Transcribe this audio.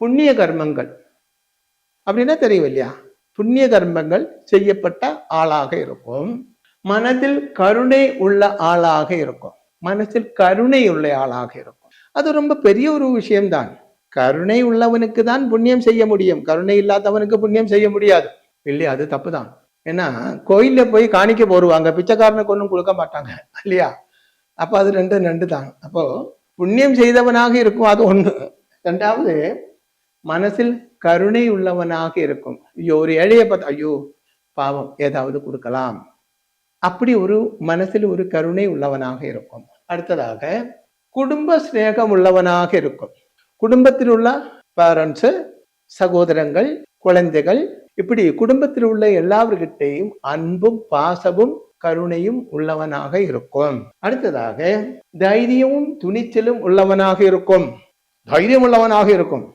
புண்ணிய கர்மங்கள் அப்படின்னா தெரியும் இல்லையா? புண்ணிய கர்மங்கள் செய்யப்பட்ட ஆளாக இருக்கும். மனதில் கருணை உள்ள ஆளாக இருக்கும். மனசில் கருணை உள்ள ஆளாக இருக்கும். அது ரொம்ப பெரிய ஒரு விஷயம்தான். கருணை உள்ளவனுக்கு தான் புண்ணியம் செய்ய முடியும். கருணை இல்லாதவனுக்கு புண்ணியம் செய்ய முடியாது இல்லையா? அது தப்புதான். ஏன்னா கோயில்ல போய் காணிக்க போடுவாங்க, பிச்சைக்காரனுக்கு ஒன்றும் கொடுக்க மாட்டாங்க இல்லையா? அப்ப அது ரெண்டு தான். அப்போ புண்ணியம் செய்தவனாக இருக்கும், அது ஒண்ணு. ரெண்டாவது, மனசில் கருணை உள்ளவனாக இருக்கும். ஐயோ, ஒரு ஏழையை பார்த்தா ஐயோ பாவம், ஏதாவது கொடுக்கலாம், அப்படி ஒரு மனசில் ஒரு கருணை உள்ளவனாக இருக்கும். அடுத்ததாக குடும்ப சிநேகம் உள்ளவனாக இருக்கும். குடும்பத்தில் உள்ள பேரண்ட்ஸ், சகோதரங்கள், குழந்தைகள், இப்படி குடும்பத்தில் உள்ள எல்லாவர்கிட்டையும் அன்பும் பாசமும் கருணையும் உள்ளவனாக இருக்கும். அடுத்ததாக தைரியமும் துணிச்சலும் உள்ளவனாக இருக்கும். தைரியம் உள்ளவனாக இருக்கும்.